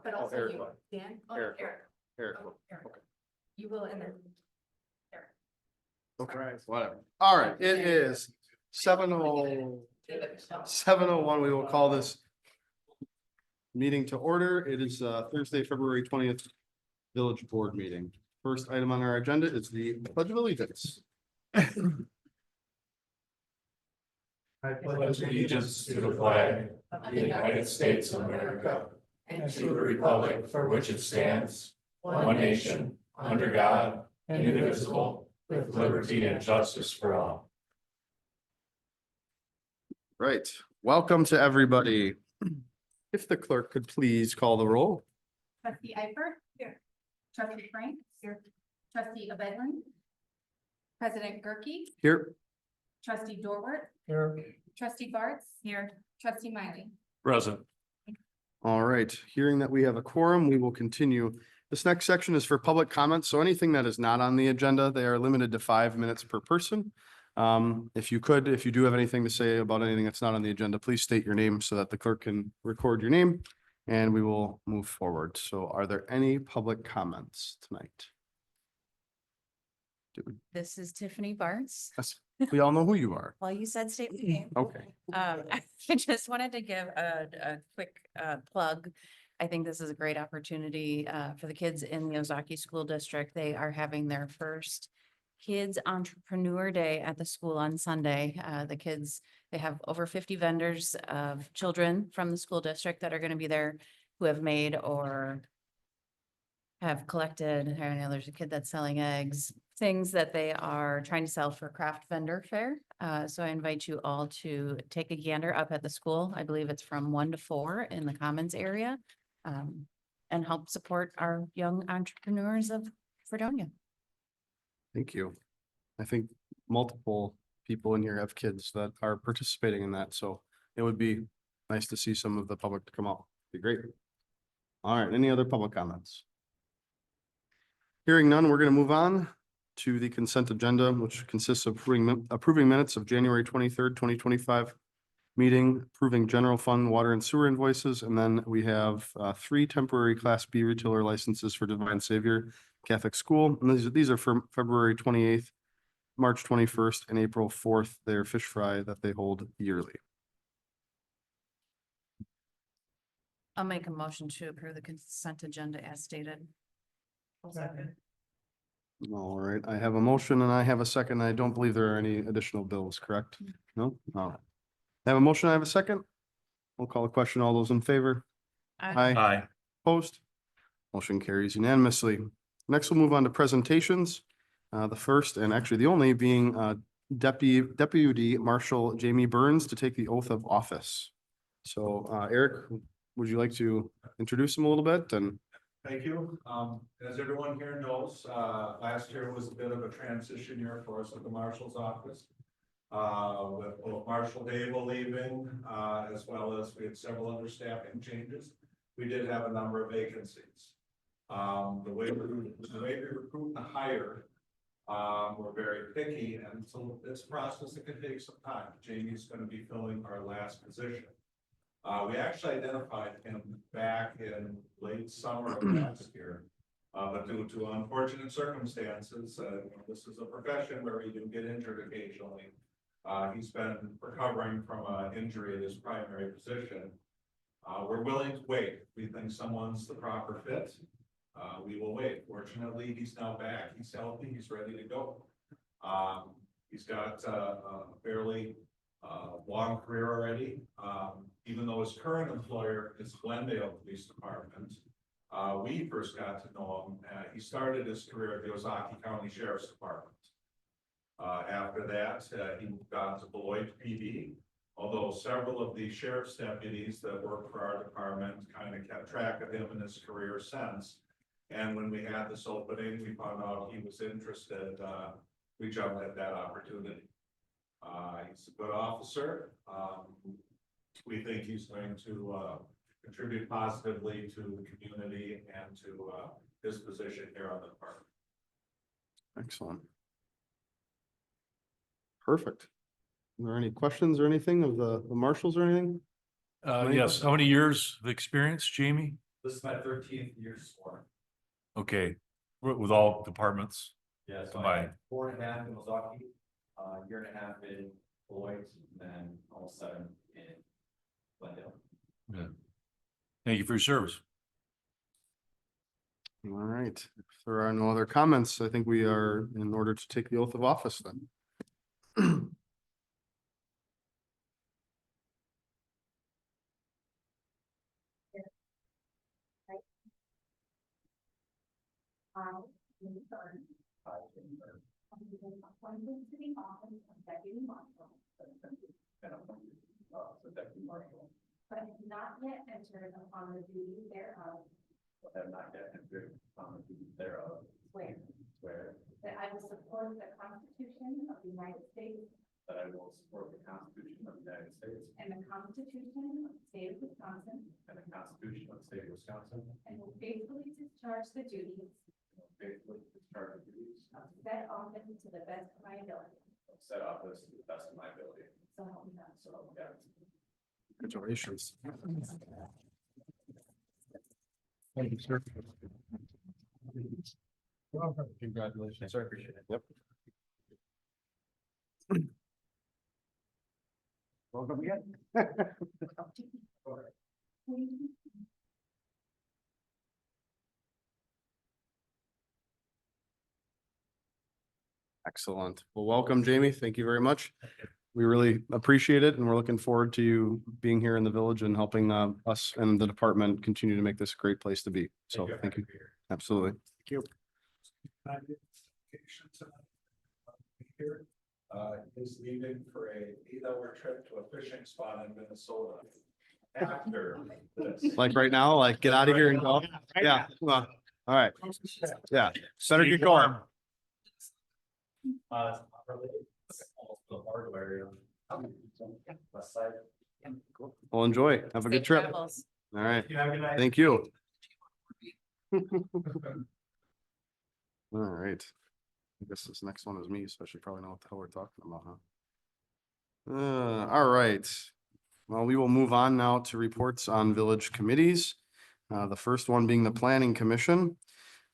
But also Eric. you, Dan. Oh, Eric. Eric. Eric. Oh, Eric. You will, and then Eric. Okay, whatever. All right, it is 7:01. We will call this meeting to order. It is Thursday, February 20th, Village Board meeting. First item on our agenda is the Pledge of Allegiance. I pledge allegiance to the flag of the United States of America and to the republic for which it stands, one nation, under God, indivisible, with liberty and justice for all. Right, welcome to everybody. If the clerk could please call the roll. Trustee Ifer. Here. Trustee Frank. Here. Trustee Abedlin. President Gerke. Here. Trustee Dorwart. Here. Trustee Bartz. Here. Trustee Miley. Present. All right, hearing that we have a quorum, we will continue. This next section is for public comments, so anything that is not on the agenda, they are limited to 5 minutes per person. If you do have anything to say about anything that's not on the agenda, please state your name so that the clerk can record your name and we will move forward. So are there any public comments tonight? This is Tiffany Bartz. Yes, we all know who you are. Well, you said state your name. Okay. I just wanted to give a quick plug. I think this is a great opportunity for the kids in the Ozaki School District. They are having their first Kids Entrepreneur Day at the school on Sunday. The kids, they have over 50 vendors of children from the school district that are going to be there who have made or have collected. I know there's a kid that's selling eggs, things that they are trying to sell for craft vendor fair. So I invite you all to take a gander up at the school. I believe it's from 1 to 4 in the Commons area, and help support our young entrepreneurs of Fredonia. Thank you. I think multiple people in here have kids that are participating in that, so it would be nice to see some of the public to come out. Be great. All right, any other public comments? Hearing none, we're going to move on to the consent agenda, which consists of approving minutes of January 23rd, 2025 meeting, approving general fund water and sewer invoices, and then we have 3 temporary Class B retailer licenses for Divine Savior Catholic School. And these are from February 28th, March 21st, and April 4th. They're fish fry that they hold yearly. I'll make a motion to approve the consent agenda as stated. All right, I have a motion and I have a second. I don't believe there are any additional bills, correct? No? All right. I have a motion, I have a second. We'll call a question. All those in favor? Aye. Opposed? Motion carries unanimously. Next, we'll move on to presentations. The first and actually the only being Deputy Marshal Jamie Burns to take the oath of office. So Eric, would you like to introduce him a little bit? And thank you. As everyone here knows, last year was a bit of a transition year for us at the Marshal's office. With both Marshal Dable leaving, as well as we had several other staffing changes, we did have a number of vacancies. The way we recruit and hire, we're very picky, and so it's a process that can take some time. Jamie's going to be filling our last position. We actually identified him back in late summer of last year, but due to unfortunate circumstances, this is a profession where we do get injured occasionally. He's been recovering from an injury at his primary position. We're willing to wait. We think someone's the proper fit. We will wait. Fortunately, he's now back. He's healthy. He's ready to go. He's got a fairly long career already. Even though his current employer is Glendale Police Department, we first got to know him. He started his career at the Ozaki County Sheriff's Department. After that, he moved on to Beloit PD, although several of the sheriff's deputies that work for our department kind of kept track of him in his career since. And when we had this opening, we found out he was interested. We jumped at that opportunity. He's a good officer. We think he's going to contribute positively to the community and to his position here on the department. excellent. Perfect. Are there any questions or anything of the marshals or anything? Yes. How many years of experience, Jamie? This is my 13th year sworn. Okay, with all departments Yeah, so I combined. had 4.5 in Ozaki, year and a half in Beloit, and then almost 7 in Glendale. Yeah. Thank you for your service. All right, if there are no other comments, I think we are in order to take the oath of office then. Appointed to the office of deputy marshal, Deputy Marshal, but have not yet entered upon the duties thereof, but have not yet entered on the duties thereof, swear swear that I will support the Constitution of the United States that I will support the Constitution of the United States and the Constitution of the State of Wisconsin, and the Constitution of the State of Wisconsin, and will faithfully discharge the duties and will faithfully discharge the duties of said office to the best of my ability. of said office to the best of my ability. So help me God. So help me God. Congratulations. Thank you, sir. Congratulations. I appreciate it. Yep. Welcome again. Excellent. Well, welcome, Jamie. Thank you very much. We really appreciate it and we're looking forward to you being here in the village and helping us and the department continue to make this a great place to be. So thank you. Absolutely. Thank you. Here, is leaving for a 8-hour trip to a fishing spot in Minnesota. After this. Like right now, like get out of here and go. Yeah, come on. All right. Yeah, better get going. Almost the hard area. West side. Well, enjoy. Have a good Safe trip. travels. All right. Yeah, good night. Thank you. All right. I guess this next one is me, so I should probably know what the hell we're talking about, huh? All right. Well, we will move on now to reports on village committees. The first one being the planning commission.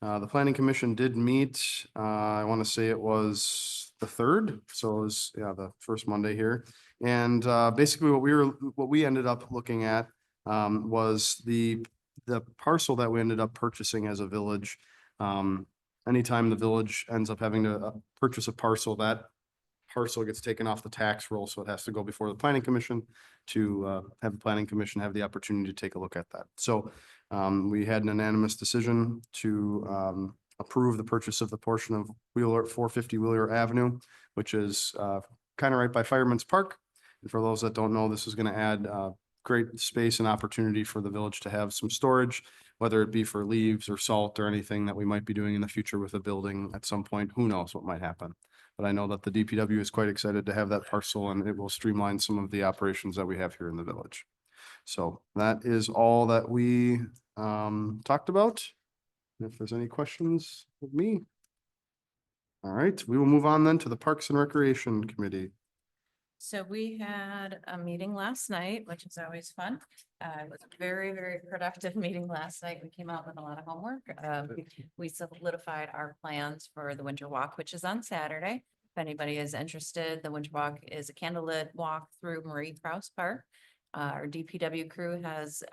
The planning commission did meet, I want to say it was the 3rd, so it was, yeah, the first Monday here. And basically what we ended up looking at was the parcel that we ended up purchasing as a village. Anytime the village ends up having to purchase a parcel, that parcel gets taken off the tax roll, so it has to go before the planning commission to have the planning commission have the opportunity to take a look at that. So we had an unanimous decision to approve the purchase of the portion of 450 Wheeler Avenue, which is kind of right by Fireman's Park. And for those that don't know, this is going to add great space and opportunity for the village to have some storage, whether it be for leaves or salt or anything that we might be doing in the future with a building at some point. Who knows what might happen? But I know that the DPW is quite excited to have that parcel and it will streamline some of the operations that we have here in the village. So that is all that we talked about. If there's any questions of me. All right, we will move on then to the Parks and Recreation Committee. So we had a meeting last night, which is always fun. It was a very, very productive meeting last night. We came out with a lot of homework. We solidified our plans for the winter walk, which is on Saturday. If anybody is interested, the winter walk is a candlelit walk through Marie Krause Park. Our DPW crew has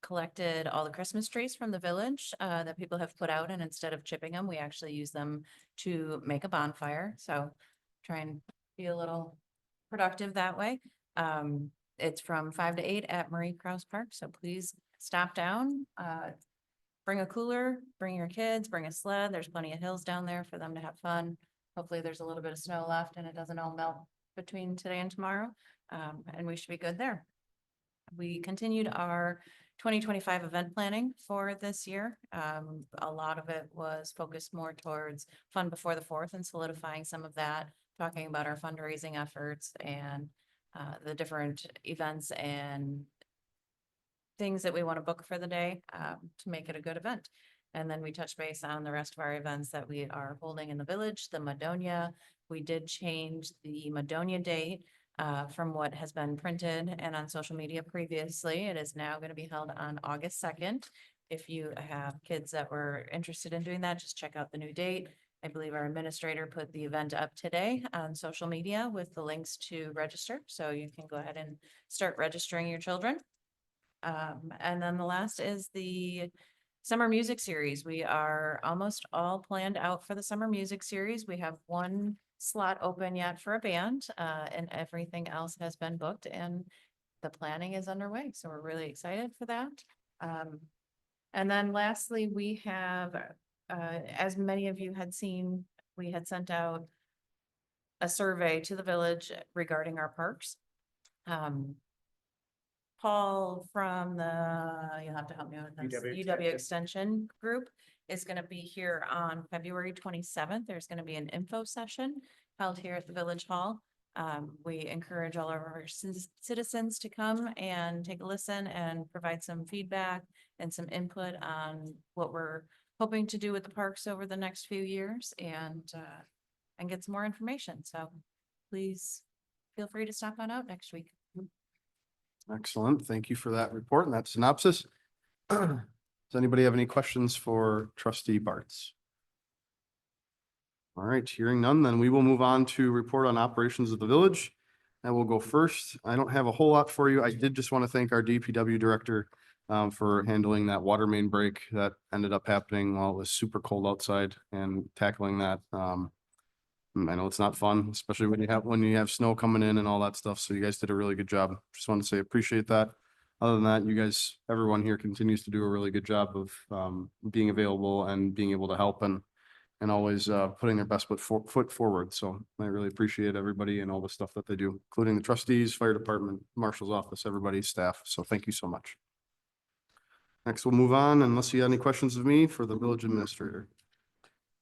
collected all the Christmas trees from the village that people have put out, and instead of chipping them, we actually use them to make a bonfire. So try and be a little productive that way. It's from 5 to 8 at Marie Krause Park, so please stop down. Bring a cooler, bring your kids, bring a sled. There's plenty of hills down there for them to have fun. Hopefully there's a little bit of snow left and it doesn't all melt between today and tomorrow. And we should be good there. We continued our 2025 event planning for this year. A lot of it was focused more towards Fun Before the 4th and solidifying some of that, talking about our fundraising efforts and the different events and things that we want to book for the day to make it a good event. And then we touch base on the rest of our events that we are holding in the village, the Madonia. We did change the Madonia date from what has been printed and on social media previously. It is now going to be held on August 2nd. If you have kids that were interested in doing that, just check out the new date. I believe our administrator put the event up today on social media with the links to register. So you can go ahead and start registering your children. And then the last is the summer music series. We are almost all planned out for the summer music series. We have one slot open yet for a band, and everything else has been booked and the planning is underway. So we're really excited for that. And then lastly, we have, as many of you had seen, we had sent out a survey to the village regarding our parks. Paul from you'll have to help me with this, UW Extension Group is going to be here on February 27th. There's going to be an info session held here at the Village Hall. We encourage all of our citizens to come and take a listen and provide some feedback and some input on what we're hoping to do with the parks over the next few years and get some more information. So please feel free to stop on out next week. Excellent. Thank you for that report and that synopsis. Does anybody have any questions for Trustee Bartz? All right, hearing none, then we will move on to report on operations of the village. I will go first. I don't have a whole lot for you. I did just want to thank our DPW director for handling that water main break that ended up happening while it was super cold outside and tackling that. I know it's not fun, especially when you have snow coming in and all that stuff. So you guys did a really good job. Just want to say appreciate that. Other than that, you guys, everyone here continues to do a really good job of being available and being able to help and always putting their best foot forward. So I really appreciate everybody and all the stuff that they do, including the trustees, fire department, marshal's office, everybody's staff. So thank you so much. Next, we'll move on unless you have any questions of me for the village administrator.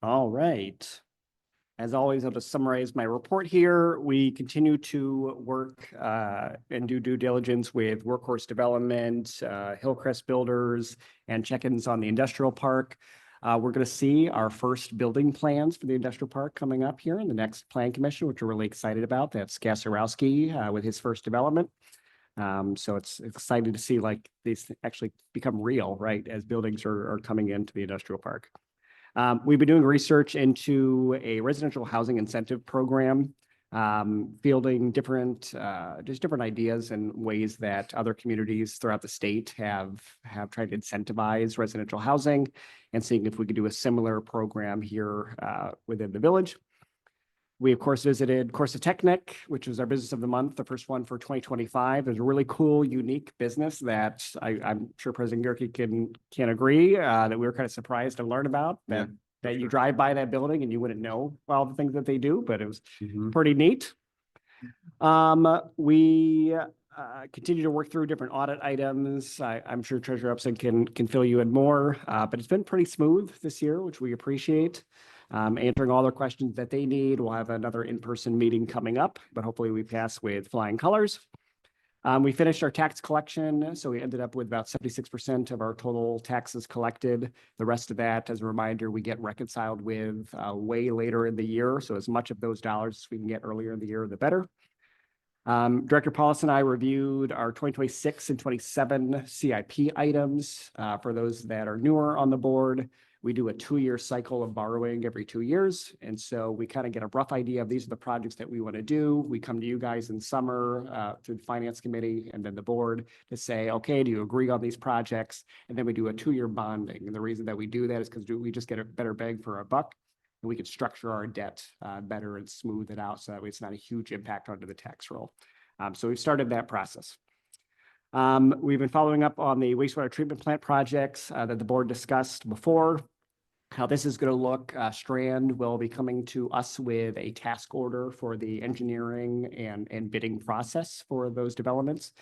All right. As always, I'll just summarize my report here. We continue to work and do due diligence with Workhorse Development, Hillcrest Builders, and check-ins on the industrial park. We're going to see our first building plans for the industrial park coming up here in the next plan commission, which we're really excited about. That's Gasorowski with his first development. So it's exciting to see like these actually become real, right, as buildings are coming into the industrial park. We've been doing research into a residential housing incentive program, fielding different ideas and ways that other communities throughout the state have tried to incentivize residential housing and seeing if we could do a similar program here within the village. We, of course, visited Corsa Technic, which was our business of the month, the first one for 2025. There's a really cool, unique business that I'm sure President Gerke can agree that we were kind of surprised to learn about, that you drive by that building and you wouldn't know all the things that they do, but it was pretty neat. We continue to work through different audit items. I'm sure Treasurer Upson can fill you in more, but it's been pretty smooth this year, which we appreciate. Answering all their questions that they need. We'll have another in-person meeting coming up, but hopefully we pass with flying colors. We finished our tax collection, so we ended up with about 76% of our total taxes collected. The rest of that, as a reminder, we get reconciled with way later in the year. So as much of those dollars as we can get earlier in the year, the better. Director Paulus and I reviewed our 2026 and 27 CIP items. For those that are newer on the board, we do a 2-year cycle of borrowing every 2 years. And so we kind of get a rough idea of these are the projects that we want to do. We come to you guys in summer through the finance committee and then the board to say, okay, do you agree on these projects? And then we do a 2-year bonding. And the reason that we do that is because we just get a better bang for our buck. And we can structure our debt better and smooth it out so that way it's not a huge impact onto the tax roll. So we've started that process. We've been following up on the wastewater treatment plant projects that the board discussed before. How this is going to look. Strand will be coming to us with a task order for the engineering and bidding process for those developments.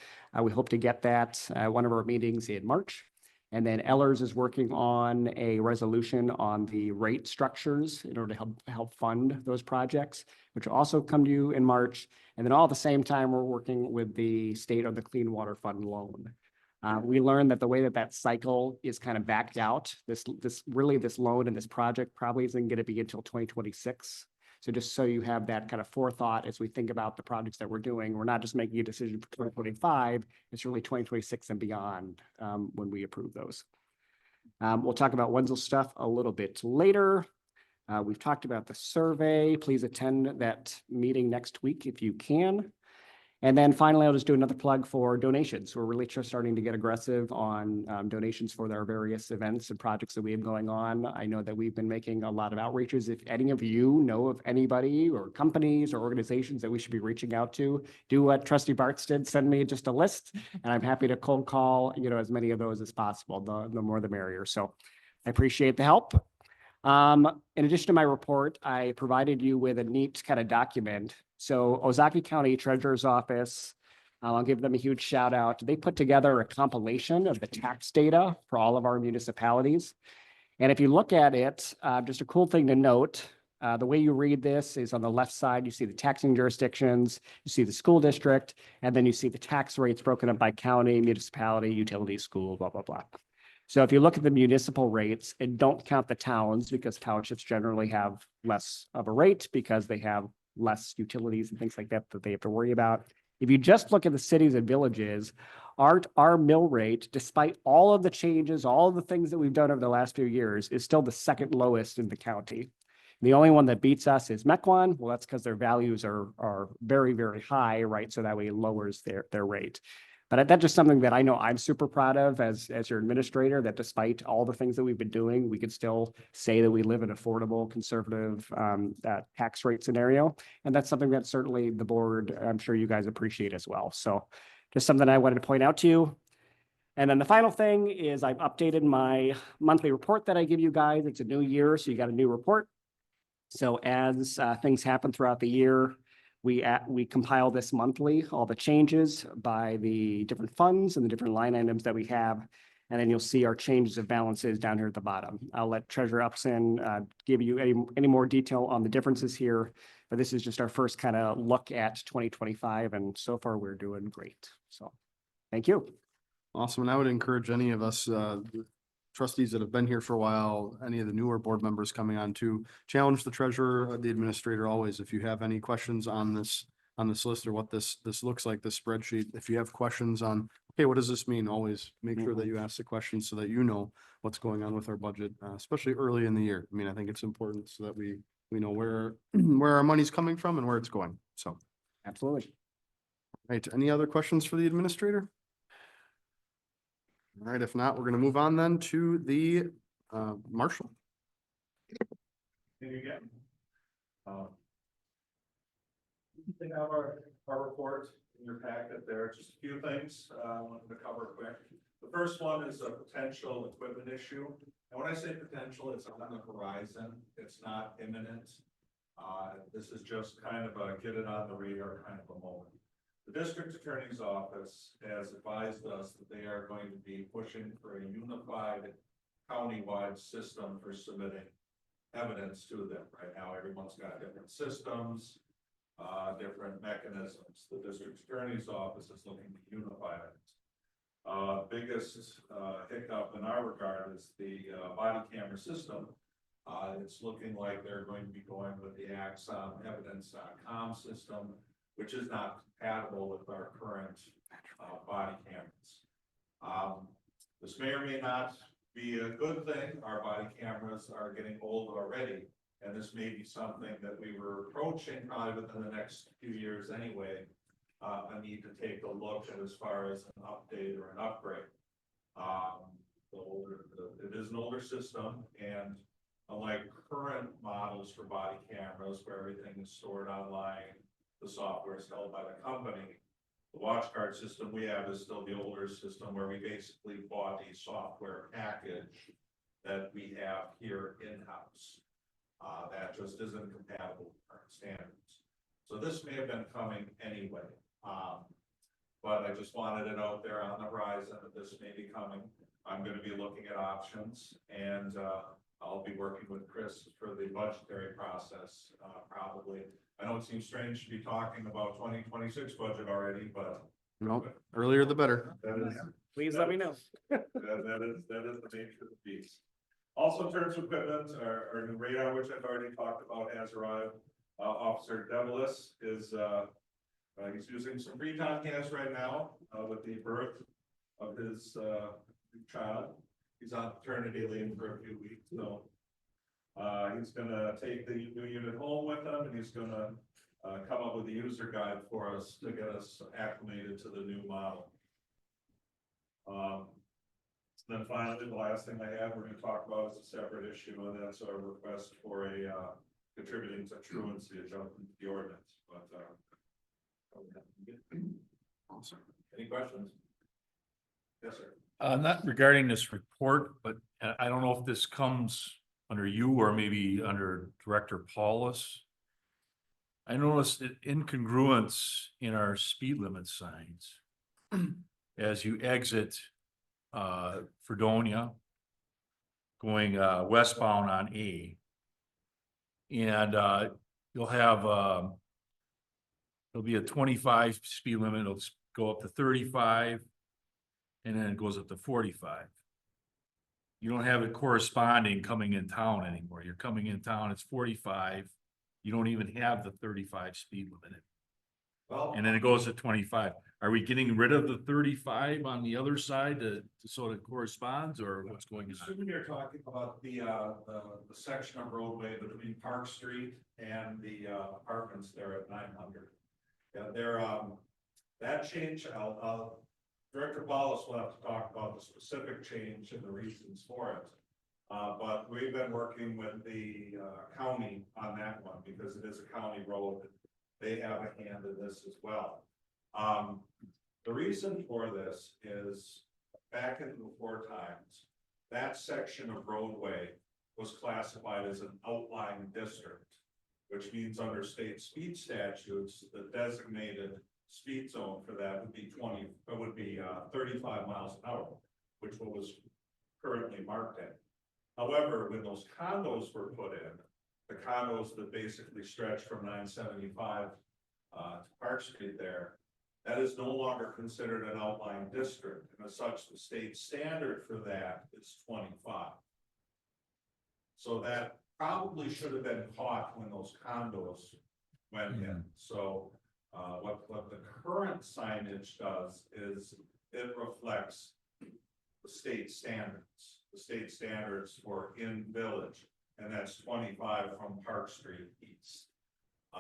We hope to get that one of our meetings in March. And then Ellers is working on a resolution on the rate structures in order to help fund those projects, which will also come to you in March. And then all at the same time, we're working with the state on the Clean Water Fund loan. We learned that the way that cycle is kind of backed out, this loan and this project probably isn't going to be until 2026. So just so you have that kind of forethought as we think about the projects that we're doing, we're not just making a decision for 2025, it's really 2026 and beyond when we approve those. We'll talk about Wenzel stuff a little bit later. We've talked about the survey. Please attend that meeting next week if you can. And then finally, I'll just do another plug for donations. We're really just starting to get aggressive on donations for our various events and projects that we have going on. I know that we've been making a lot of outreaches. If any of you know of anybody or companies or organizations that we should be reaching out to, do what Trustee Bartz did, send me just a list, and I'm happy to cold call, as many of those as possible. The more the merrier. So I appreciate the help. In addition to my report, I provided you with a neat kind of document. So Ozaukee County Treasurer's Office, I'll give them a huge shout out. They put together a compilation of the tax data for all of our municipalities. And if you look at it, just a cool thing to note, the way you read this is on the left side, you see the taxing jurisdictions, you see the school district, and then you see the tax rates broken up by county, municipality, utility, school, blah, blah, blah. So if you look at the municipal rates and don't count the towns, because townships generally have less of a rate because they have less utilities and things like that that they have to worry about. If you just look at the cities and villages, our mill rate, despite all of the changes, all of the things that we've done over the last few years, is still the second lowest in the county. The only one that beats us is Mequon. Well, that's because their values are very, very high, right? So that way it lowers their rate. But that's just something that I know I'm super proud of as your administrator, that despite all the things that we've been doing, we could still say that we live in an affordable, conservative tax rate scenario. And that's something that certainly the board, I'm sure you guys appreciate as well. So just something I wanted to point out to you. And then the final thing is I've updated my monthly report that I give you guys. It's a new year, so you got a new report. So as things happen throughout the year, we compile this monthly, all the changes by the different funds and the different line items that we have. And then you'll see our changes of balances down here at the bottom. I'll let Treasurer Upson give you any more detail on the differences here. But this is just our first kind of look at 2025. And so far we're doing great. So thank you. Awesome. And I would encourage any of us trustees that have been here for a while, any of the newer board members coming on to challenge the treasurer, the administrator always. If you have any questions on this list or what this looks like, this spreadsheet, if you have questions on, okay, what does this mean? Always make sure that you ask the questions so that you know what's going on with our budget, especially early in the year. I mean, I think it's important so that we know where our money's coming from and where it's going. So. Absolutely. Right. Any other questions for the administrator? All right, if not, we're going to move on then to the marshal. Thank you again. You have our report in your packet there. Just a few things I wanted to cover quick. The first one is a potential equipment issue. And when I say potential, it's on the horizon. It's not imminent. This is just kind of a get it on the radar kind of a moment. The district attorney's office has advised us that they are going to be pushing for a unified countywide system for submitting evidence to them. Right now, everyone's got different systems, different mechanisms. The district attorney's office is looking to unify it. Biggest hiccup in our regard is the body camera system. It's looking like they're going to be going with the Axon evidence.com system, which is not compatible with our current body cameras. This may or may not be a good thing. Our body cameras are getting old already, and this may be something that we were approaching probably within the next few years anyway. I need to take a look at as far as an update or an upgrade. It is an older system, and unlike current models for body cameras where everything is stored online, the software is held by the company. The watch guard system we have is still the older system where we basically bought a software package that we have here in-house. That just isn't compatible with current standards. So this may have been coming anyway. But I just wanted it out there on the horizon that this may be coming. I'm going to be looking at options, and I'll be working with Chris for the budgetary process, probably. I know it seems strange to be talking about 2026 budget already, but No, earlier the better. Please let me know. that is the nature of the beast. Also, in terms of equipment, our new radar, which I've already talked about, has arrived. Officer Devilis is, he's using some Freetown gas right now, with the birth of his, child. He's on paternity leave for a few weeks, so. He's gonna take the new unit home with him, and he's gonna, come up with a user guide for us to get us acclimated to the new model. Then finally, the last thing I have, we're gonna talk about is a separate issue, and that's our request for a, contributing to truancy adjustment to the ordinance, but, Awesome. any questions? Yes, sir. Not regarding this report, but I don't know if this comes under you or maybe under Director Paulus. I noticed an incongruence in our speed limit signs. As you exit, Fredonia, going, westbound on A. And, you'll have, there'll be a 25 speed limit, it'll go up to 35. And then it goes up to 45. You don't have it corresponding coming in town anymore. You're coming in town, it's 45. You don't even have the 35 speed limit. Well, And then it goes to 25. Are we getting rid of the 35 on the other side to sort of corresponds, or what's going on? assuming you're talking about the section of roadway between Park Street and the, apartments there at 900. Yeah, there, that change, Director Paulus will have to talk about the specific change and the reasons for it. But we've been working with the, county on that one because it is a county road. They have a hand in this as well. The reason for this is back in the before times, that section of roadway was classified as an outlying district, which means under state speed statutes, the designated speed zone for that would be 35 miles an hour, which was currently marked at. However, when those condos were put in, the condos that basically stretch from 975 to Park Street there, that is no longer considered an outlying district, and as such, the state standard for that is 25. So that probably should have been caught when those condos went in. So what the current signage does is it reflects the state standards for in village, and that's 25 from Park Street east.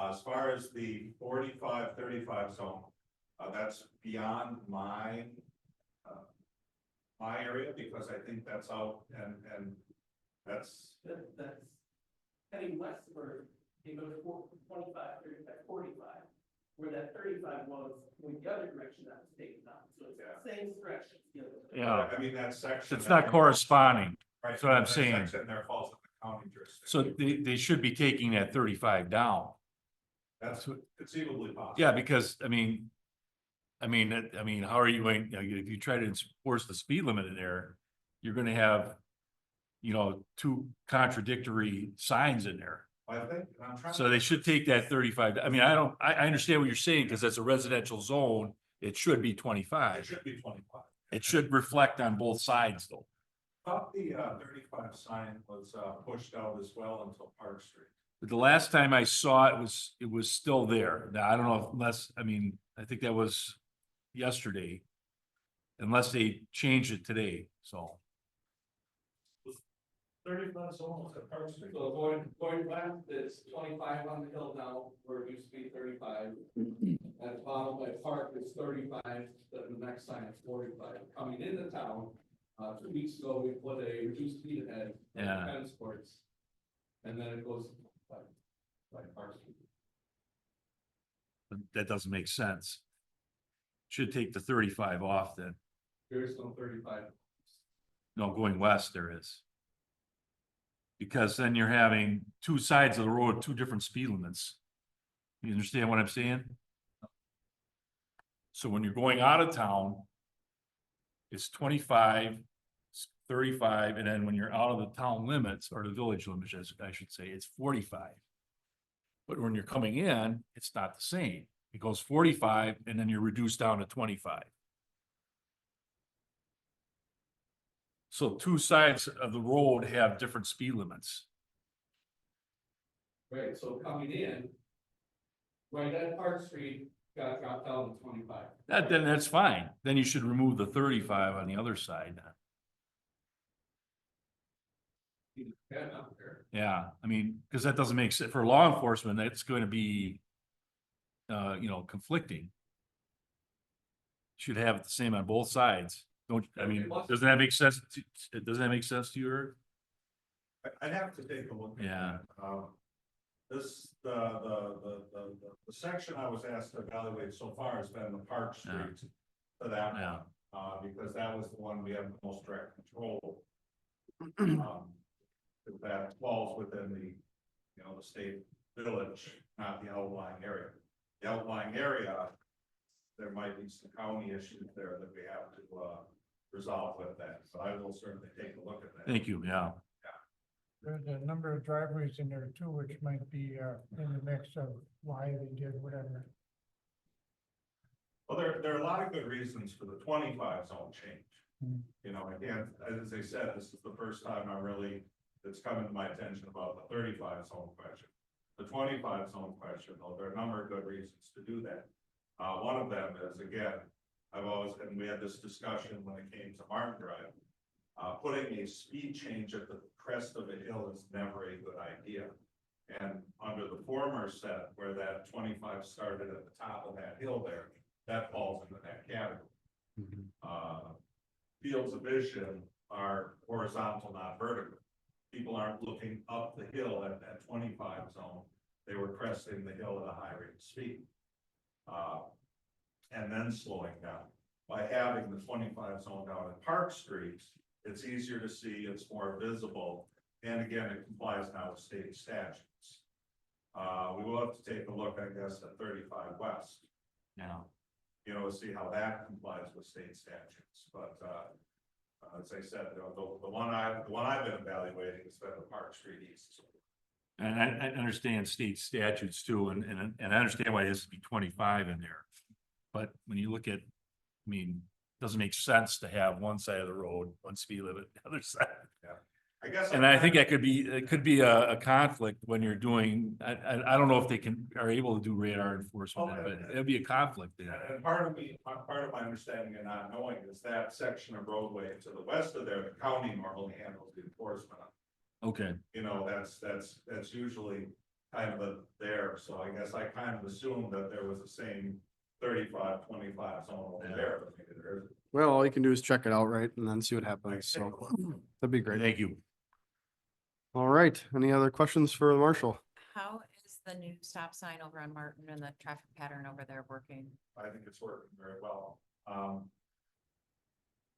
As far as the 45-35 zone, that's beyond my area, because I think that's out and that's. That's heading west where you go to 25, 35, 45, where that 35 was going the other direction that was taken out. So it's the same stretch. As the other. Yeah, I mean, that section. it's not corresponding. Right, That's what I'm that saying. section there falls in the county jurisdiction. So they should be taking that 35 down. That's conceivably possible. Yeah, because I mean, how are you going, if you try to enforce the speed limit in there, you're gonna have, two contradictory signs in there. I think, I'm trying. So they should take that 35. I mean, I understand what you're saying, because that's a residential zone. It should be It 25. should be 25. It should reflect on both sides though. Thought the 35 sign was pushed out as well until Park Street. But the last time I saw it was still there. Now, I don't know unless, I think that was yesterday. Unless they changed it today, so. 35 zone was at Park Street. So going west, it's 25 on the hill now, where it used to be 35. At the bottom by Park, it's 35, then the next sign is 45. Coming into town, 2 weeks ago, we put a reduced speed ahead. Yeah. Tennis courts. And then it goes by Park Street. That doesn't make sense. Should take the 35 off then. There is no 35. No, going west there is. Because then you're having two sides of the road, two different speed limits. You understand what I'm saying? So when you're going out of town, it's 25, 35, and then when you're out of the town limits or the village limits, as I should say, it's 45. But when you're coming in, it's not the same. It goes 45 and then you're reduced down to 25. So two sides of the road have different speed limits. Right, so coming in, Right at Park Street, got dropped down to 25. Then that's fine. Then you should remove the 35 on the other side. Yeah, not there. Yeah, I mean, because that doesn't make sense for law enforcement. That's going to be, conflicting. Should have it the same on both sides. Don't, I mean, doesn't that make sense? Doesn't that make sense to you, Eric? I'd have to take a look at Yeah. that. This, the section I was asked to evaluate so far has been the Park Street to that Yeah. one, because that was the one we have the most direct control. If that falls within the, the state village, not the outlying area. The outlying area, there might be some county issues there that we have to, resolve with that, so I will certainly take a look at that. Thank you, yeah. There's a number of driveways in there too, which might be in the mix of why they did whatever. Well, there are a lot of good reasons for the 25 zone change. Hmm. Again, as I said, this is the first time it's coming to my attention about the 35 zone question. The 25 zone question, though, there are a number of good reasons to do that. One of them is, again, and we had this discussion when it came to Martin Drive. Putting a speed change at the crest of a hill is never a good idea. And under the former set, where that 25 started at the top of that hill there, that falls into that category. Fields of vision are horizontal, not vertical. People aren't looking up the hill at that 25 zone. They were cresting the hill at a high rate of speed. And then slowing down. By having the 25 zone down at Park Street, it's easier to see, it's more visible, and again, it complies now with state statutes. We will have to take a look, I guess, at 35 West. Yeah. See how that complies with state statutes, but, as I said, the one I've been evaluating has been the Park Street East. And I understand state statutes too, and I understand why it has to be 25 in there. But when you look at, it doesn't make sense to have one side of the road, one speed limit, the other side. I guess. And I think it could be a conflict when you're doing, I don't know if they are able to do radar enforcement, but it'll be a conflict there. And part of my understanding and not knowing is that section of roadway to the west of there, the county normally handles the enforcement. Okay, That's usually kind of there, so I guess I kind of assumed that there was the same 35, 25 zone over there. But maybe there isn't. Well, all you can do is check it out, right? And then see what happens. So that'd be great. thank you. All right. Any other questions for the marshal? How is the new stop sign over on Martin and the traffic pattern over there working? I think it's working very well.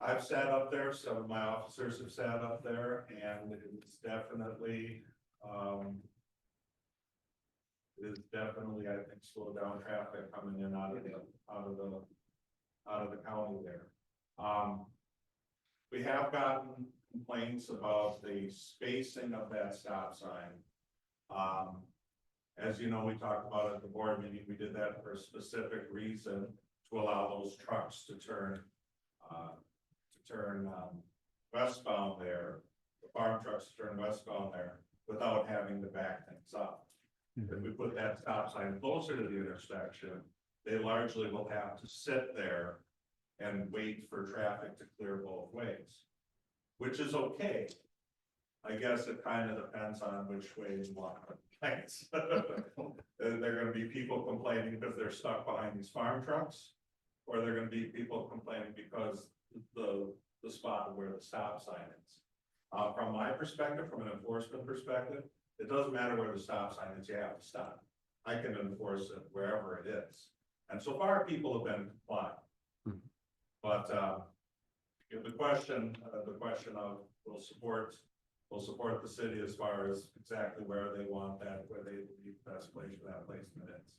I've sat up there, some of my officers have sat up there, and it's definitely, I think, slowed down traffic coming in out of the county there. We have gotten complaints about the spacing of that stop sign. As you know, we talked about at the board meeting, we did that for a specific reason to allow those trucks to turn westbound there, the farm trucks to turn westbound there without having to back things up. If we put that stop sign closer to the intersection, they largely will have to sit there and wait for traffic to clear both ways, which is okay. I guess it kind of depends on which way you want complaints. There are going to be people complaining because they're stuck behind these farm trucks, or they're going to be people complaining because the spot where the stop sign is. From my perspective, from an enforcement perspective, it doesn't matter where the stop sign is, you have to stop. I can enforce it wherever it is. And so far, people have been compliant. But the question of will support the city as far as exactly where they want that, where they believe the best place for that placement is.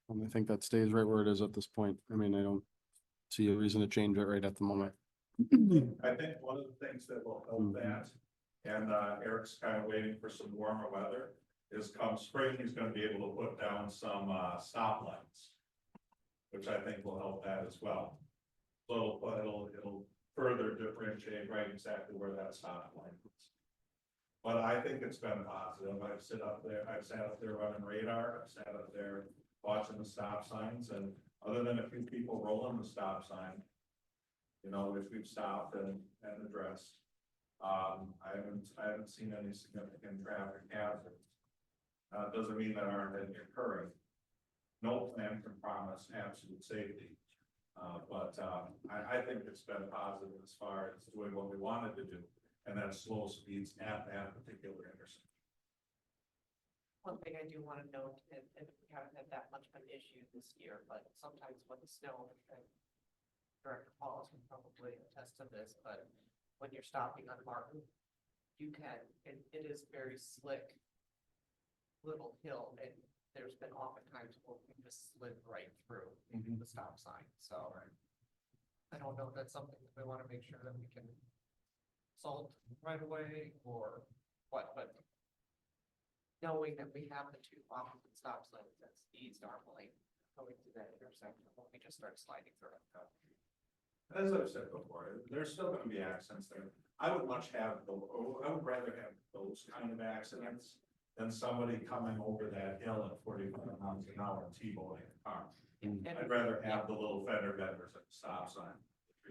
I think that stays right where it is at this point. I don't see a reason to change it right at the moment. I think one of the things that will help that, and Eric's kind of waiting for some warmer weather, is come spring, he's going to be able to put down some stop lights, which I think will help that as well. So it'll further differentiate right exactly where that stop line is. But I think it's been positive. I've sat up there running radar. I've sat up there watching the stop signs, and other than a few people rolling the stop sign, you know, which we've stopped and addressed, I haven't seen any significant traffic hazards. Doesn't mean that aren't any occurring. No plan can promise absolute safety. I think it's been positive as far as doing what we wanted to do, and that's slow speeds at that particular intersection. One thing I do want to note, and we haven't had that much of an issue this year, but sometimes with the snow, and Director Paulus can probably attest to this, but when you're stopping on Martin, you can, and it is very slick little hill, and there's been often times where we just slid right through the stop sign, so I don't know if that's something that we want to make sure that we can solve right away or what, but knowing that we have the two opposite stop signs, that's eased our lane going to that intersection, when we just start sliding through it. As I've said before, there's still gonna be accidents there. I would rather have those kind of accidents than somebody coming over that hill at 45 miles an hour and T-boning a car. I'd rather have the little fender benders at the stop sign.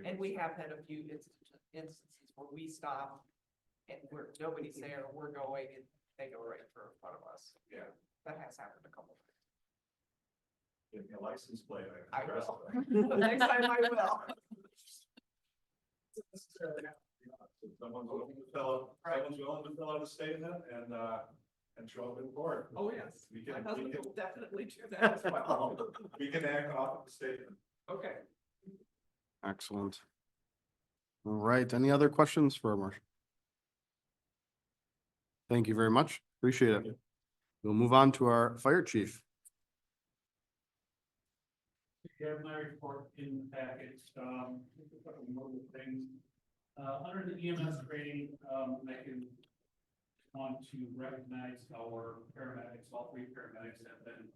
And we have had a few instances where we stop and nobody's there, we're going, and they go right through in front of us. Yeah. That has happened a couple of times. Give me a license plate. I can trust will. it. Next time I will. Someone's willing to fill out a statement and show up in court. Oh, yes. We can, My husband will definitely do that as well. we can act off of the statement. Okay. Excellent. All right, any other questions for Marshall? Thank you very much. Appreciate it. We'll move on to our fire chief. You have my report in the package, just a couple more things. Under the EMS training, I can want to recognize our paramedics, all three paramedics have been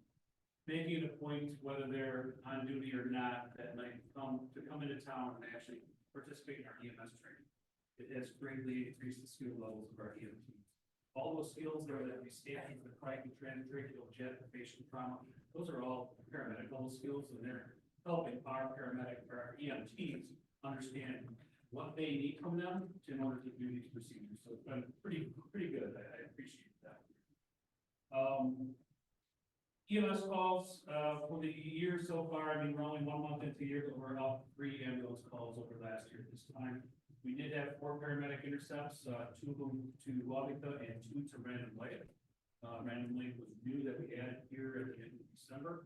making it a point, whether they're on duty or not, that night to come into town and actually participate in our EMS training. It has greatly increased the skill levels of our EMTs. All those skills there that we stand for the crisis, transtracheal jet, patient trauma, those are all paramedic level skills, and they're helping our paramedic, our EMTs understand what they need from them in order to do these procedures. So it's been pretty good. I appreciate that. EMS calls for the year so far. I mean, we're only 1 month into the year, but we're up 3 ambulance calls over last year at this time. We did have 4 paramedic intercepts, 2 of them to Waukesha and 2 to Random Lake. Random Lake was new that we added here at the end of December.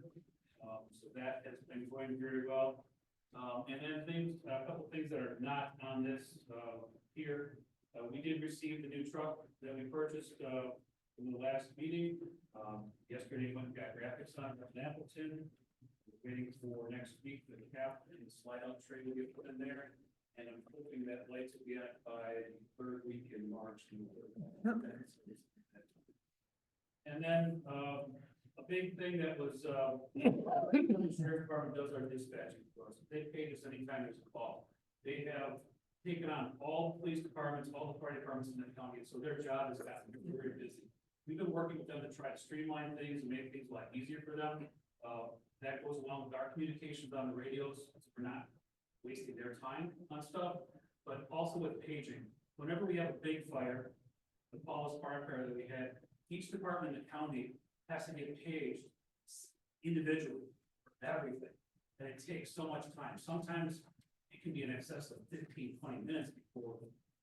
So that has been going very well. And then a couple things that are not on this here. We did receive the new truck that we purchased in the last meeting. Yesterday went and got graphics on it in Appleton. We're waiting for next week for the cap and the slide out tray will get put in there. And I'm hoping that lights will be on by the 3rd week in March. And then a big thing that was the sheriff department does our dispatching for us. They paid us anytime there's a call. They have taken on all the police departments, all the fire departments in the county, so their job is gotten very busy. We've been working with them to try to streamline things and make things a lot easier for them. That goes along with our communications on the radios, so we're not wasting their time on stuff, but also with paging. Whenever we have a big fire, the Paulus fire that we had, each department in the county has to get paged individually for everything. And it takes so much time. Sometimes it can be in excess of 15, 20 minutes before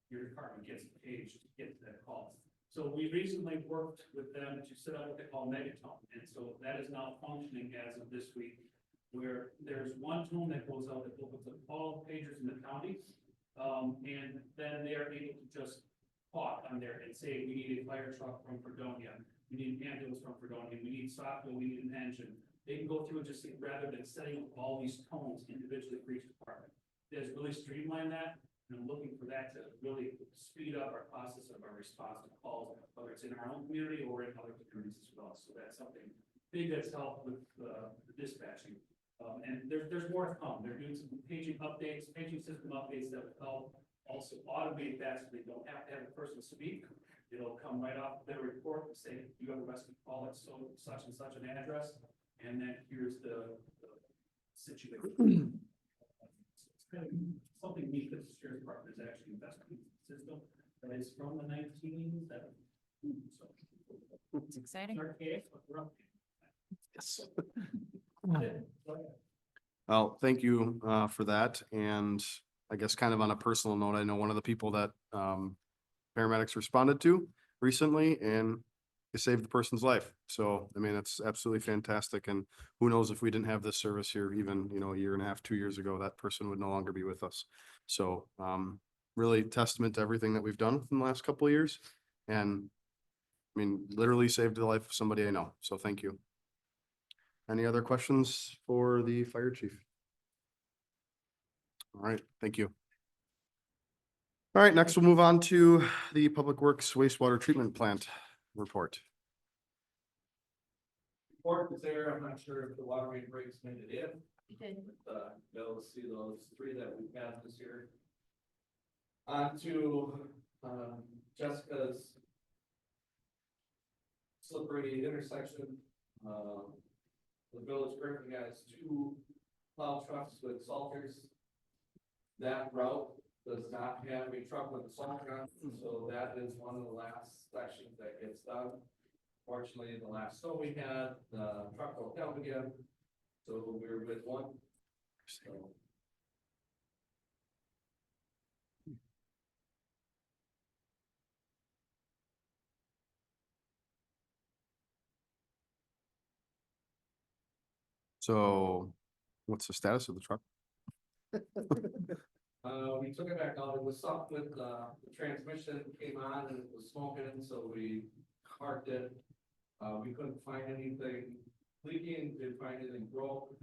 your department gets paged to get to that call. So we recently worked with them to set up what they call megatone. And so that is now functioning as of this week, where there's one tone that goes out that opens up all pagers in the county. And then they are able to just talk on there and say, we need a fire truck from Fredonia. We need an ambulance from Fredonia. We need Saco. We need an engine. They can go through and just say, rather than setting up all these tones individually for each department. It has really streamlined that. And I'm looking for that to really speed up our process of our response to calls, whether it's in our own community or in other communities as well. So that's something big that's helped with the dispatching. And there's more to come. They're doing some paging updates, paging system updates that will help also automate that so they don't have to have a person speak. It'll come right off their report and say, you have a rescue call at so such and such an address. and then here's the situation. It's kind of something neat that the sheriff's department is actually investing in the system that is from the 1970s. So It's exciting. archaic, but we're up. Yes. Well, thank you for that. And I guess kind of on a personal note, I know one of the people that paramedics responded to recently and it saved the person's life. So, I mean, it's absolutely fantastic. And who knows if we didn't have this service here even, you know, a year and a half, 2 years ago, that person would no longer be with us. So, really testament to everything that we've done in the last couple of years. And I mean, literally saved the life of somebody I know. So thank you. Any other questions for the fire chief? All right, thank you. All right, next we'll move on to the Public Works wastewater treatment plant report. Report is there, I'm not sure if the water main breaks made it in. You did. Be able to see those 3 that we've had this year. On to, Jessica's slippery intersection. The village currently has 2 plow trucks with salters. That route does not have a truck with a salter on, so that is one of the last sections that gets done. Fortunately, the last snow we had, the truck broke down again, so we're with one. So. So what's the status of the truck? We took it back out, it was something with, the transmission came on and it was smoking, so we parked it. We couldn't find anything leaking, didn't find anything broke.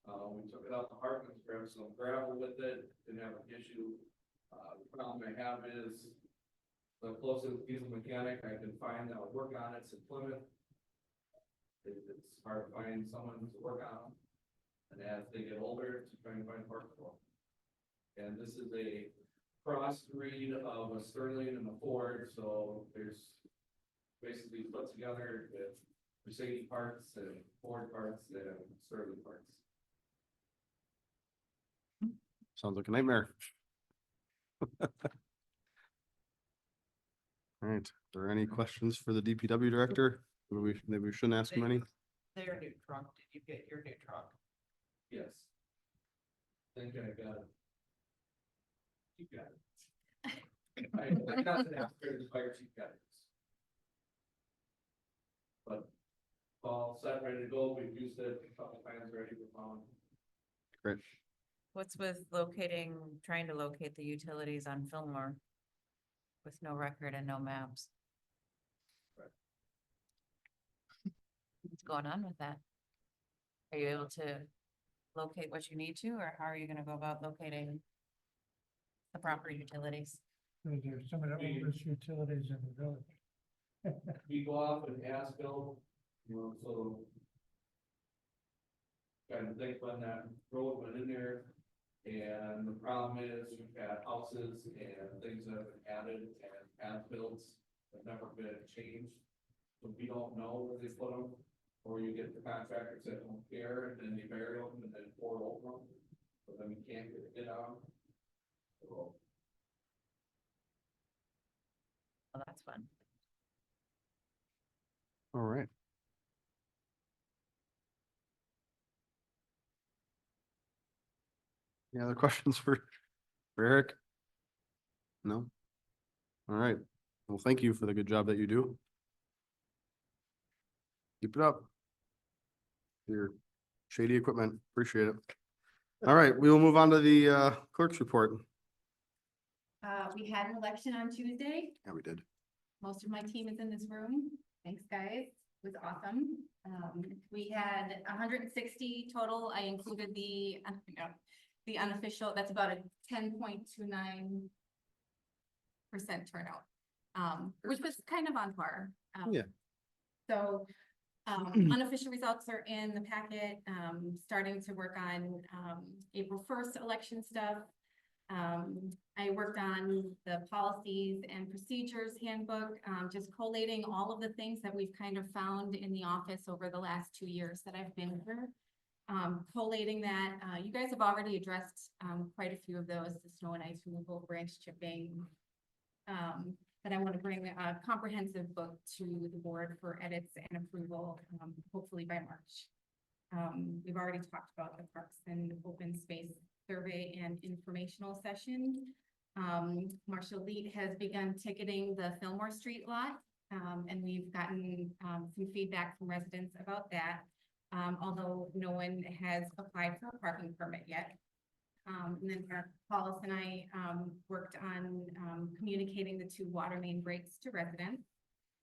We took it out to Hartman's, grabbed some gravel with it, didn't have an issue. The problem I have is the closest diesel mechanic I can find that would work on it's in Plymouth. It's hard to find someone to work on them. And as they get older, to try and find parts for them. And this is a cross breed of a Sterling and a Ford, so there's basically put together with Mercedes parts and Ford parts and Sterling parts. Sounds like a nightmare. All right, are there any questions for the DPW director? Maybe we shouldn't ask him any. Their new truck, did you get your new truck? Yes. Think I got it. You got it. I got it after the fire chief got it. But all set, ready to go, we've used it, a couple times ready for phone. Great. What's with trying to locate the utilities on Fillmore with no record and no maps? What's going on with that? Are you able to locate what you need to, or how are you gonna go about locating the proper utilities? There's some of the oldest utilities in the village. We go off and ask Bill, you know, so. Trying to think when that road went in there, and the problem is you've got houses and things that have been added and as builds have never been changed. So we don't know where they put them, or you get the contractors that don't care and then they bury them and then pour over them. So then we can't get out. So Well, that's fun. All right. Any other questions for Eric? No? All right. Well, thank you for the good job that you do. Keep it up. Your shady equipment, appreciate it. All right, we will move on to the clerk's report. We had an election on Tuesday. Yeah, we did. Most of my team is in this room. Thanks, guys. It was awesome. We had 160 total. I included the unofficial, that's about a 10.29% turnout, which was kind of on par. Yeah. So unofficial results are in the packet, starting to work on April 1st election stuff. I worked on the policies and procedures handbook, just collating all of the things that we've kind of found in the office over the last 2 years that I've been here. Collating that, you guys have already addressed, quite a few of those, the snow and ice removal, branch chipping. But I want to bring a comprehensive book to the board for edits and approval, hopefully by March. We've already talked about the parks and open space survey and informational session. Marshall Lead has begun ticketing the Fillmore Street lot, and we've gotten some feedback from residents about that. Although no one has applied for a parking permit yet. And then Paulus and I worked on communicating the 2 water main breaks to residents.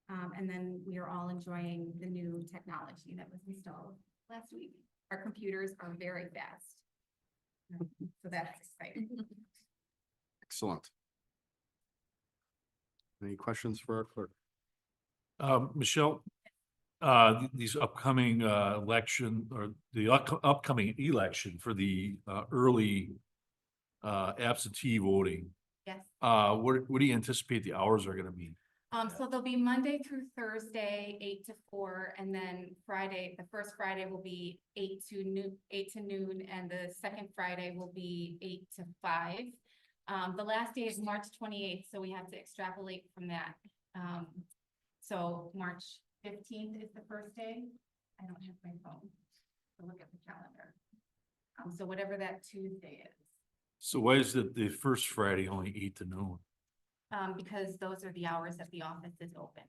And then we are all enjoying the new technology that was installed last week. Our computers are very fast. So that's exciting. Excellent. Any questions for our clerk? Michelle, these upcoming election or the upcoming election for the early absentee voting, Yes. what do you anticipate the hours are gonna be? So they'll be Monday through Thursday, 8 to 4, and then Friday, the first Friday will be 8 to noon, and the second Friday will be 8 to 5. The last day is March 28th, so we have to extrapolate from that. So March 15th is the first day. I don't have my phone to look at the calendar. So whatever that Tuesday is. So why is it the first Friday only 8 to noon? Because those are the hours that the office is open.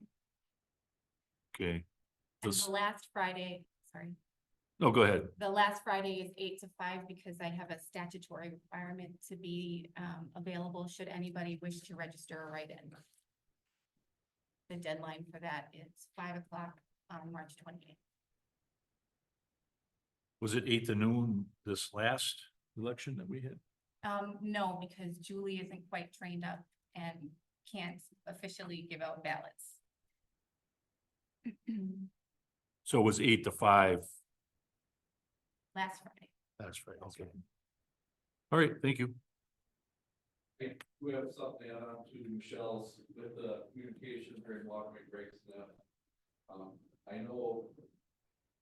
Okay. And This- the last Friday, sorry, No, go ahead. the last Friday is 8 to 5 because I have a statutory requirement to be available should anybody wish to register or write in. The deadline for that is 5 o'clock on March 28th. Was it 8 to noon this last election that we had? No, because Julie isn't quite trained up and can't officially give out ballots. So it was 8 to 5. Last Friday. That's right. Okay. All right, thank you. Okay, we have something on to Michelle's with the communication during water main breaks now. I know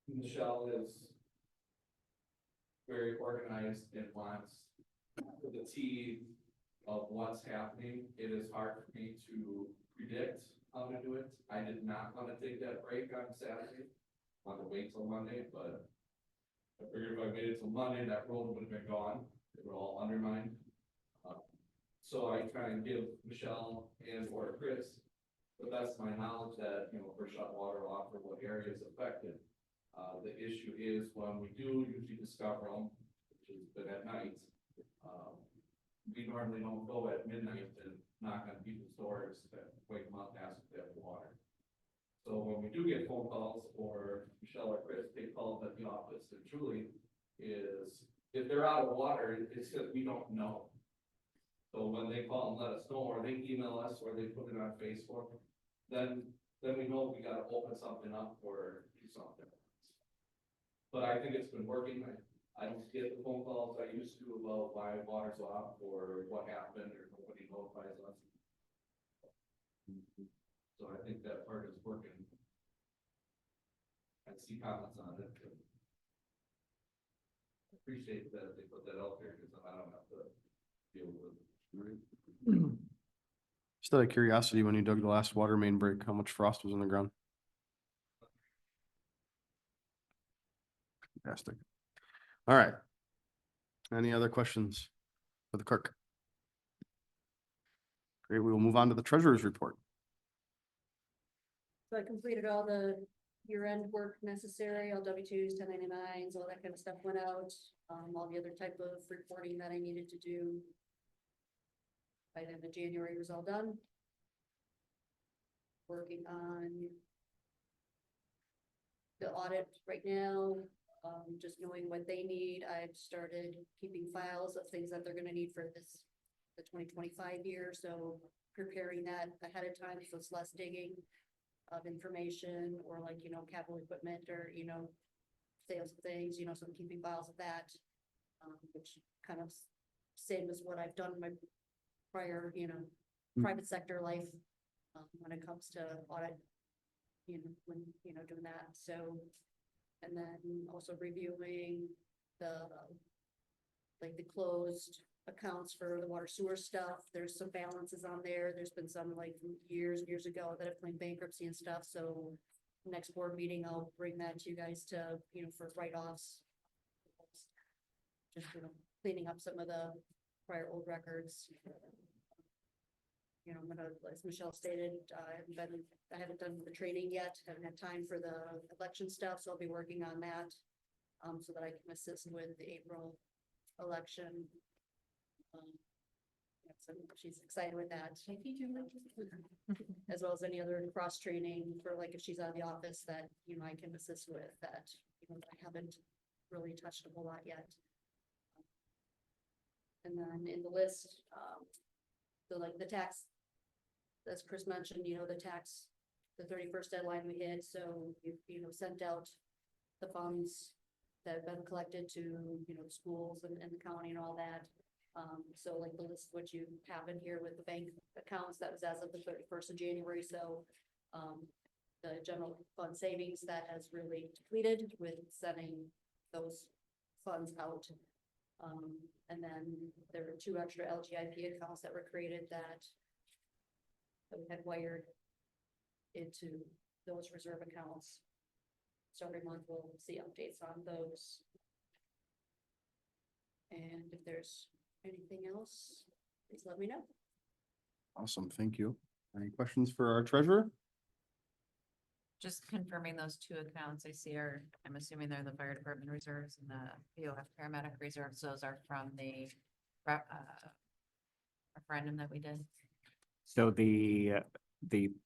Michelle is very organized and wants the T of what's happening. It is hard for me to predict how to do it. I did not want to take that break on Saturday. I wanted to wait till Monday, but I figured if I waited till Monday, that road would have been gone. It would all undermine. So I try and give Michelle and or Chris the best of my knowledge that, you know, for shut water off or what area is affected. The issue is when we do usually discover them, which has been at night, we normally don't go at midnight and knock on people's doors to wake them up, ask if they have water. So when we do get phone calls or Michelle or Chris take calls at the office, and truly is, if they're out of water, it's because we don't know. So when they call and let us know, or they email us, or they put it on Facebook, then we know we gotta open something up or do something. But I think it's been working. I don't get the phone calls I used to about why water's off or what happened or nobody notifies us. So I think that part is working. I see comments on it. Appreciate that they put that out there because I don't have to deal with it. Just out of curiosity, when you dug the last water main break, how much frost was in the ground? Fantastic. All right. Any other questions for the clerk? Great, we will move on to the treasurer's report. So I completed all the year-end work necessary, all W-2s, 1099s, all that kind of stuff went out. All the other type of reporting that I needed to do. By the end of January was all done. Working on the audit right now, just knowing what they need. I've started keeping files of things that they're gonna need for the 2025 year, so preparing that ahead of time, so it's less digging of information or like, you know, capital equipment or, you know, sales of things, you know, so I'm keeping files of that, which kind of same as what I've done in my prior, Mm. private sector life, when it comes to audit, when, doing that, so. And then also reviewing the closed accounts for the water sewer stuff. There's some balances on there. There's been some like years ago that have claimed bankruptcy and stuff, so next board meeting, I'll bring that to you guys to, for write-offs. Just, cleaning up some of the prior old records. I'm gonna, as Michelle stated, I haven't done the training yet, haven't had time for the election stuff, so I'll be working on that. So that I can assist with the April election. So she's excited with that. As well as any other cross training for like if she's out of the office that, I can assist with that, I haven't really touched a whole lot yet. And then in the list, so like the tax, as Chris mentioned, the 31st deadline we hit, so sent out the funds that have been collected to, the schools and the county and all that. So like the list, what you have in here with the bank accounts, that was as of the 31st of January, so the general fund savings that has really depleted with sending those funds out. And then there were 2 extra LGIP accounts that were created that we had wired into those reserve accounts. So every month we'll see updates on those. And if there's anything else, please let me know. Awesome, thank you. Any questions for our treasurer? Just confirming those 2 accounts I see I'm assuming they're the fire department reserves and the POF paramedic reserves. Those are from the referendum that we did. So the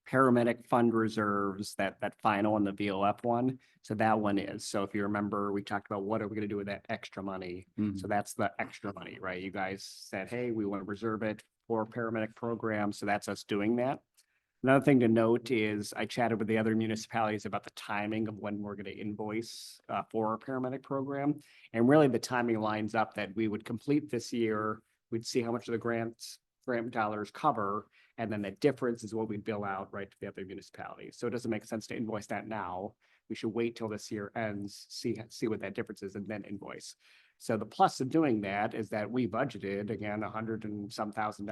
paramedic fund reserves, that final and the VOF one, so that one is, so if you remember, we talked about what are we gonna do with that extra money? So that's the extra money, right? You guys said, hey, we want to reserve it for paramedic program, so that's us doing that. Another thing to note is I chatted with the other municipalities about the timing of when we're going to invoice for our paramedic program. And really the timing lines up that we would complete this year. We'd see how much of the grant dollars cover. And then the difference is what we bill out right to the other municipalities. So it doesn't make sense to invoice that now. We should wait till this year ends, see what that difference is and then invoice. So the plus of doing that is that we budgeted, again, $100 and some thousand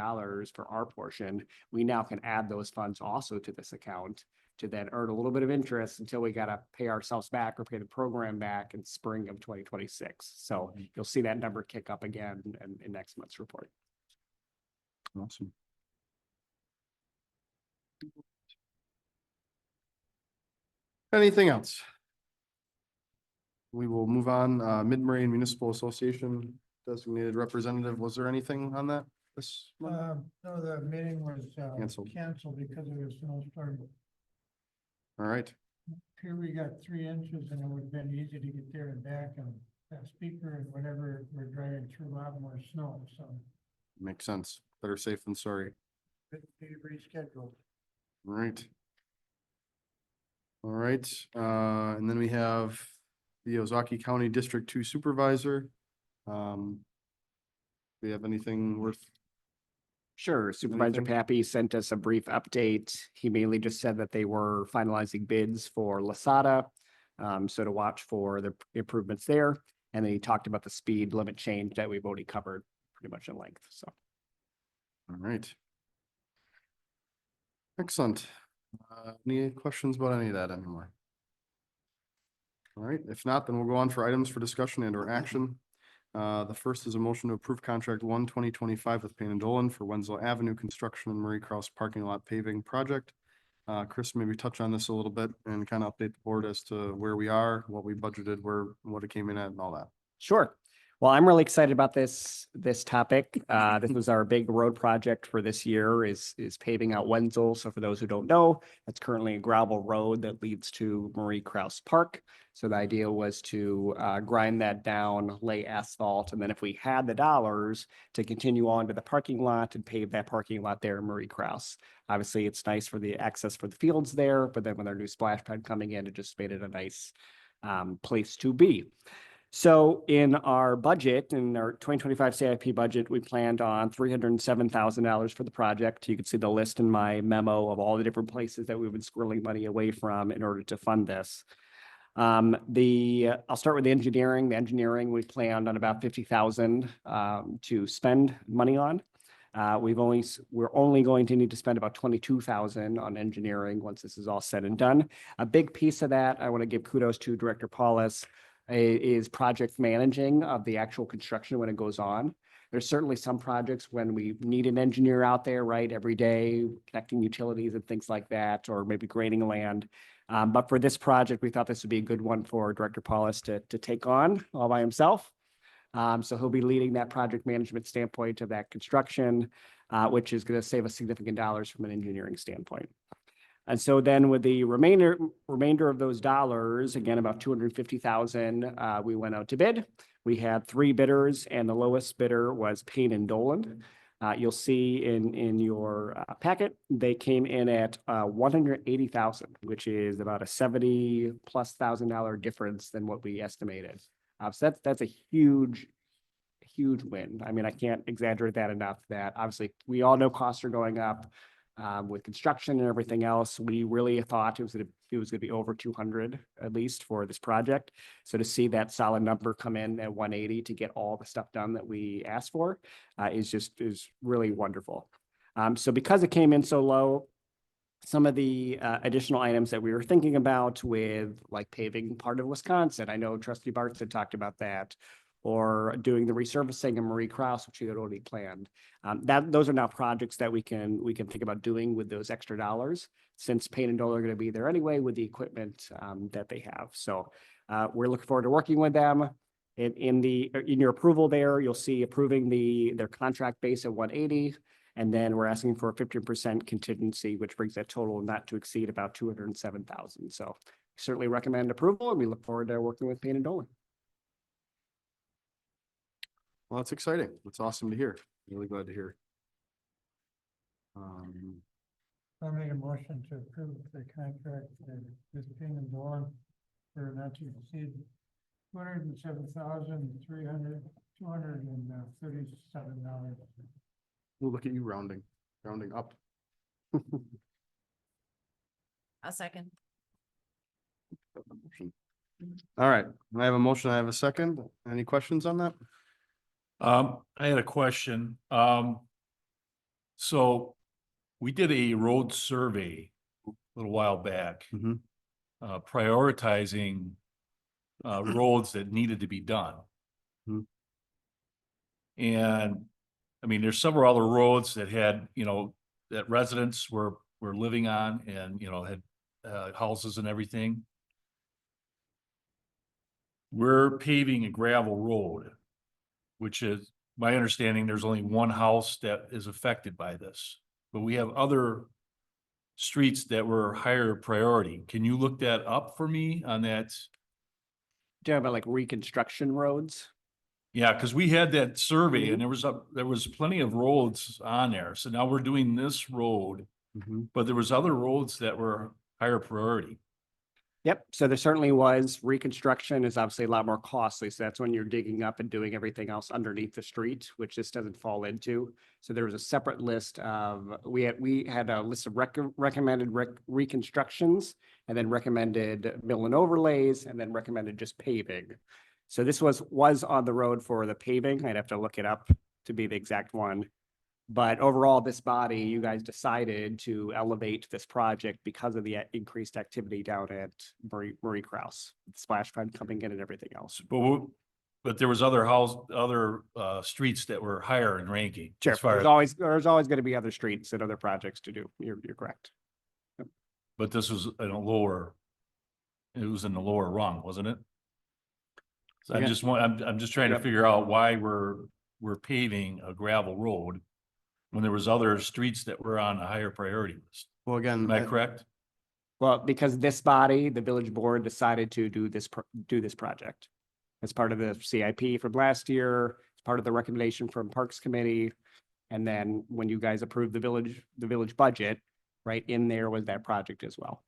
for our portion. We now can add those funds also to this account to then earn a little bit of interest until we got to pay ourselves back or pay the program back in spring of 2026. So you'll see that number kick up again in next month's report. Awesome. Anything else? We will move on. Mid-Moraine Municipal Association designated representative. Was there anything on that this month? No, the meeting was Canceled. canceled because of the snowstorm. All right, Here we got 3 inches and it would have been easy to get there and back, and that speaker and whatever, we're driving through a lot more snow, so makes sense. Better safe than sorry. it be rescheduled. All right. All right, and then we have the Ozaki County District 2 Supervisor. Do we have anything worth? Sure. Supervisor Anything? Pappy sent us a brief update. He mainly just said that they were finalizing bids for Lasada. So to watch for the improvements there. And then he talked about the speed limit change that we've already covered pretty much in length, so. All right. Excellent. Any questions about any of that anymore? All right, if not, then we'll go on for items for discussion and or action. The first is a motion to approve contract 1/2025 with Payne and Dolan for Wenzel Avenue construction and Murray Cross parking lot paving project. Chris, maybe touch on this a little bit and kind of update the board as to where we are, what we budgeted, what it came in at and all that. Sure. Well, I'm really excited about this topic. This was our big road project for this year is paving out Wenzel. So for those who don't know, that's currently a gravel road that leads to Marie Krause Park. So the idea was to grind that down, lay asphalt, and then if we had the dollars to continue on to the parking lot and pave that parking lot there in Marie Krause. Obviously, it's nice for the access for the fields there, but then with our new splash pad coming in, it just made it a nice place to be. So in our budget, in our 2025 CIP budget, we planned on $307,000 for the project. You can see the list in my memo of all the different places that we've been squirreling money away from in order to fund this. I'll start with the engineering. The engineering, we planned on about 50,000 to spend money on. We're only going to need to spend about 22,000 on engineering once this is all said and done. A big piece of that, I want to give kudos to Director Paulus, is project managing of the actual construction when it goes on. There's certainly some projects when we need an engineer out there, right, every day, connecting utilities and things like that, or maybe grading land. But for this project, we thought this would be a good one for Director Paulus to take on all by himself. So he'll be leading that project management standpoint of that construction, which is going to save us significant dollars from an engineering standpoint. And so then with the remainder of those dollars, again, about 250,000, we went out to bid. We had 3 bidders and the lowest bidder was Payne and Dolan. You'll see in your packet, they came in at 180,000, which is about a $70,000+ difference than what we estimated. So that's a huge win. I mean, I can't exaggerate that enough, that obviously we all know costs are going up with construction and everything else. We really thought it was gonna be over 200 at least for this project. So to see that solid number come in at 180 to get all the stuff done that we asked for is really wonderful. So because it came in so low, some of the additional items that we were thinking about with like paving part of Wisconsin, I know Trustee Bartz had talked about that, or doing the resurfacing of Marie Krause, which we had already planned. Those are now projects that we can think about doing with those extra dollars, since Payne and Dolan are going to be there anyway with the equipment that they have. So we're looking forward to working with them. In your approval there, you'll see approving their contract base at 180. And then we're asking for a 15% contingency, which brings that total not to exceed about 207,000. So certainly recommend approval, and we look forward to working with Payne and Dolan. Well, that's exciting. That's awesome to hear. Really glad to hear. I'll make a motion to approve the contract with Payne and Dolan for not to exceed $207,237. We'll look at you rounding up. A second. All right, I have a motion. I have a second. Any questions on that? I had a question. So we did a road survey a little while back, Mhm. prioritizing roads that needed to be done. Mhm. And I mean, there's several other roads that had, that residents were living on and, had houses and everything. We're paving a gravel road, which is my understanding, there's only one house that is affected by this, but we have other streets that were higher priority. Can you look that up for me on that? Do you have about like reconstruction roads? Yeah, because we had that survey and there was plenty of roads on there. So now we're doing this road, but there was other roads that were higher priority. Yep, so there certainly was. Reconstruction is obviously a lot more costly, so that's when you're digging up and doing everything else underneath the street, which this doesn't fall into. So there was a separate list of, we had a list of recommended reconstructions, and then recommended mill and overlays, and then recommended just paving. So this was on the road for the paving. I'd have to look it up to be the exact one. But overall, this body, you guys decided to elevate this project because of the increased activity down at Marie Krause, splash pad coming in and everything else. But there was other streets that were higher in ranking. Sure, as far there's always going to be other streets and other projects to do. You're correct. But this was in a lower, it was in the lower rung, wasn't it? So Yeah. I'm just trying to figure out why we're paving a gravel road when there was other streets that were on a higher priority list. Well, again, Am I correct? Well, because this body, the village board, decided to do this project as part of the CIP from last year, as part of the recommendation from Parks Committee. And then when you guys approved the village budget, right in there was that project as well.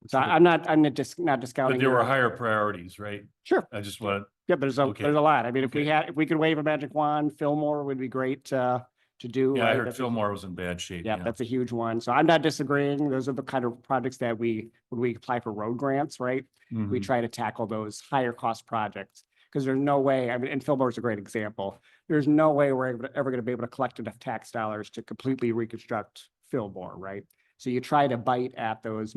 So I'm not But discounting. there your were efforts. higher priorities, right? Sure. I just want, Yeah, there's Okay. a lot. I mean, Okay. if we could wave a magic wand, Fillmore would be great to do. yeah, I right? heard That's a- Fillmore was in bad shape. Yeah, that's a huge one. So I'm not disagreeing. Those are the kind of projects that when we apply for road grants, right? We Mhm. try to tackle those higher cost projects. Because there's no way, I mean, and Fillmore's a great example. There's no way we're ever going to be able to collect enough tax dollars to completely reconstruct Fillmore, right? So you try to bite at those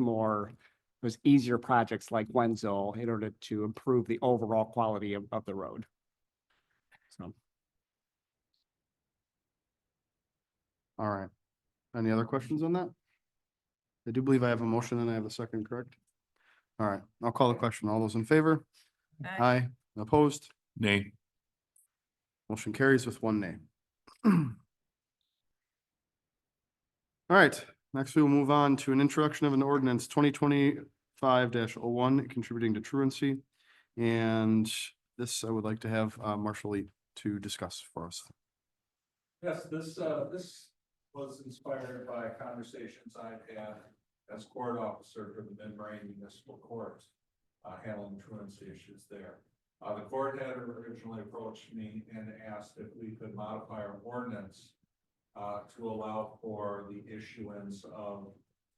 easier projects like Wenzel in order to improve the overall quality of the road. So. All right. Any other questions on that? I do believe I have a motion and I have a second, correct? All right, I'll call the question. All those in favor? Aye. Opposed? Nay. Motion carries with one nay. All right, next we will move on to an introduction of an ordinance 2025-01 contributing to truancy. And this I would like to have Marshall Lee to discuss for us. Yes, this was inspired by conversations I've had as court officer for the Mid-Marine Municipal Court, handling truancy issues there. The court had originally approached me and asked if we could modify our ordinance to allow for the issuance of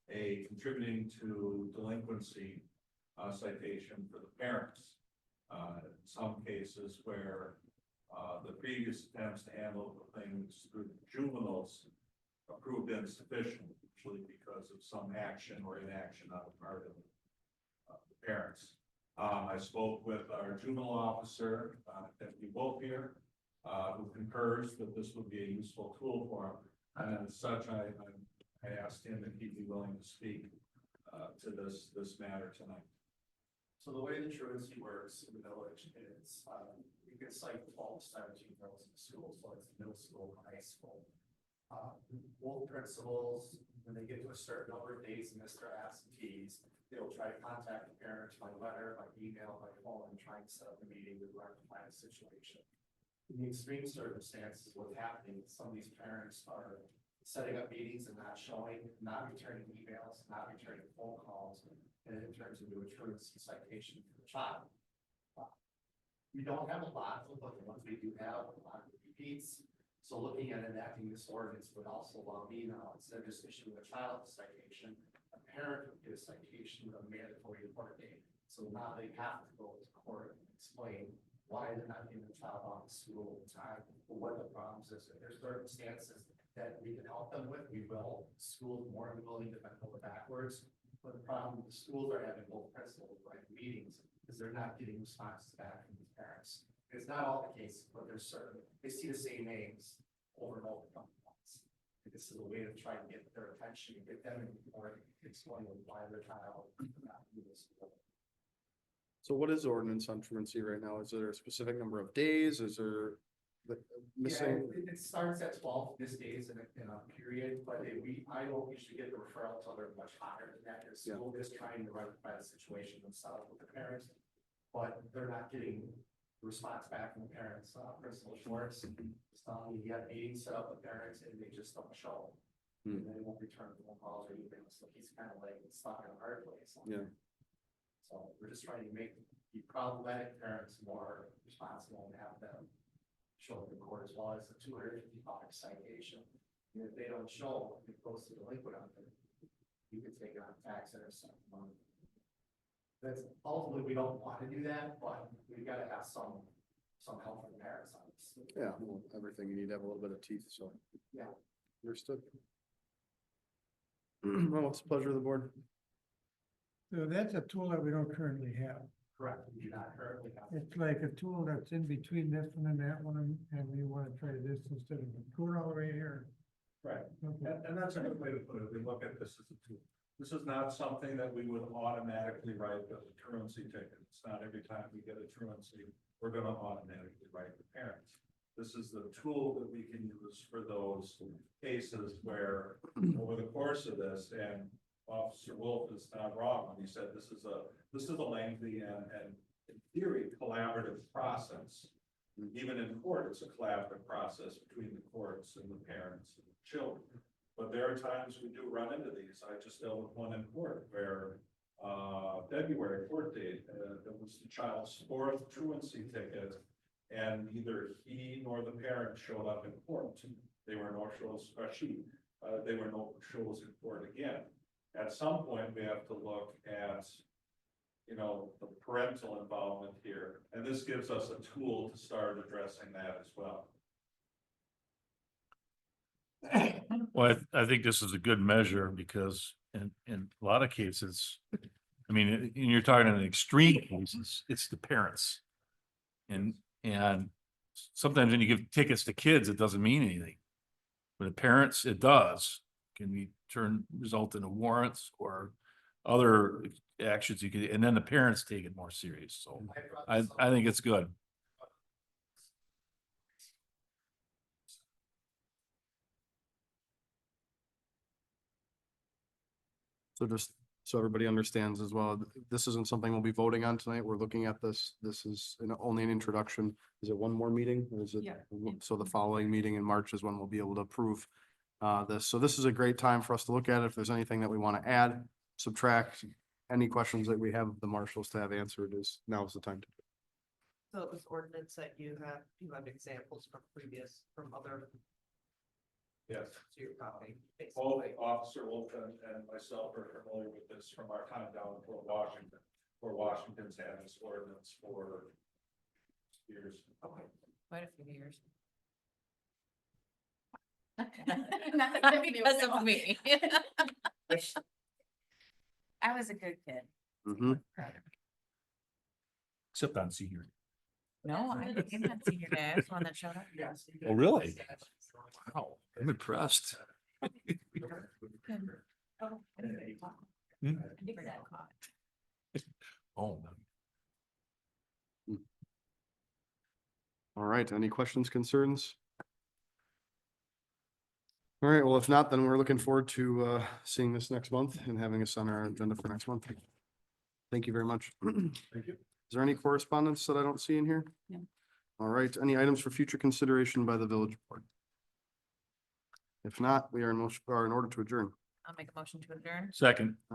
a contributing to delinquency citation for the parents. In some cases where the previous attempts to handle the things through juveniles proved insufficient, usually because of some action or inaction on the part of the parents. I spoke with our juvenile officer, Deputy Wolf here, who concurs that this would be a useful tool for him. And as such, I asked him if he'd be willing to speak to this matter tonight. So the way the truancy works in the village is, you can cite 12 to 17 girls in school, so it's middle school, high school. Both principals, when they get to a certain number of days and miss their absentees, they'll try to contact the parents by letter, by email, by phone, and try and set up a meeting to rectify the situation. In the extreme circumstances, what's happening, some of these parents are setting up meetings and not showing, not returning emails, not returning phone calls, and it turns into a truancy citation for the child. We don't have a lot, but the ones we do have, a lot of repeats. So looking at enacting this ordinance would also allow me now, instead of just issuing a child a citation, a parent would get a citation with a mandatory court date. So now they have to go to court and explain why they're not getting the child off to school in time, or what the problems is. If there's circumstances that we can help them with, we will. Schools more than willing to bend over backwards. But the problem, the schools are having both principals like meetings because they're not getting responses back from the parents. It's not all the case, but there's certain, they see the same names over and over once. This is a way to try and get their attention, get them in court, explain why their child not doing this. So what is the ordinance on truancy right now? Is there a specific number of days? Is there missing? Yeah, it starts at 12 this days in a period, but I don't usually get the referral until they're much higher than that. The school is trying to rectify the situation themselves with the parents, but they're not getting response back from the parents. Principal Schwartz is telling me he had meetings set up with parents and they just don't show. And they won't return phone calls or emails, so he's kind of like stuck in a hard place. Yeah. So we're just trying to make the problematic parents more responsible and have them show up in court, as well as the $250 citation. And if they don't show, it goes to delinquent on them. You can take it on tax or something. That's ultimately, we don't want to do that, but we've got to have some help from the parents on this. Yeah, well, everything, you need to have a little bit of teeth, so. Yeah. Understood. Well, what's the pleasure of the board? So that's a tool that we don't currently have. Correct, we do not currently have. It's like a tool that's in between this one and that one, and we want to try this instead of going all the way here. Right. Okay. And that's a good way to put it. We look at this as a tool. This is not something that we would automatically write as a truancy ticket. It's not every time we get a truancy, we're gonna automatically write the parents. This is the tool that we can use for those cases where over the course of this, and Officer Wolf is not wrong when he said this is a lengthy and in theory collaborative process. Even in court, it's a collaborative process between the courts and the parents and the children. But there are times we do run into these. I just dealt with one in court where February court date, it was the child's fourth truancy ticket. And neither he nor the parent showed up in court. They were no shows, they were no shows in court again. At some point, we have to look at, you know, the parental involvement here, and this gives us a tool to start addressing that as well. Well, I think this is a good measure because in a lot of cases, I mean, and you're talking in extreme cases, it's the parents. And sometimes when you give tickets to kids, it doesn't mean anything. But the parents, it does. Can be result in warrants or other actions you could, and then the parents take it more serious. So I think it's good. So just so everybody understands as well, this isn't something we'll be voting on tonight. We're looking at this. This is only an introduction. Is it one more meeting or is it? Yeah. So the following meeting in March is when we'll be able to approve this. So this is a great time for us to look at it. If there's anything that we want to add, subtract, any questions that we have the marshals to have answered is now is the time to. So this ordinance that you have examples from other, Yes. to your copy. Both basically. Officer Wolfen and myself are familiar with this from our time down in Fort Washington, where Washington's had this ordinance for years. Okay. Quite a few years. Not Because of me. I was a good kid. Mm-hmm. Except on senior. No, I didn't have senior day. I was the one that showed up. Yes. Oh, really? Wow, I'm impressed. Oh, I never got Hmm? caught. Oh, All right. Any questions, concerns? All right. Well, if not, then we're looking forward to seeing this next month and having us on our agenda for next month. Thank you very much. Thank you. Is there any correspondence that I don't see in here? No. All right. Any items for future consideration by the village board? If not, we are in order to adjourn. I'll make a motion to adjourn. second.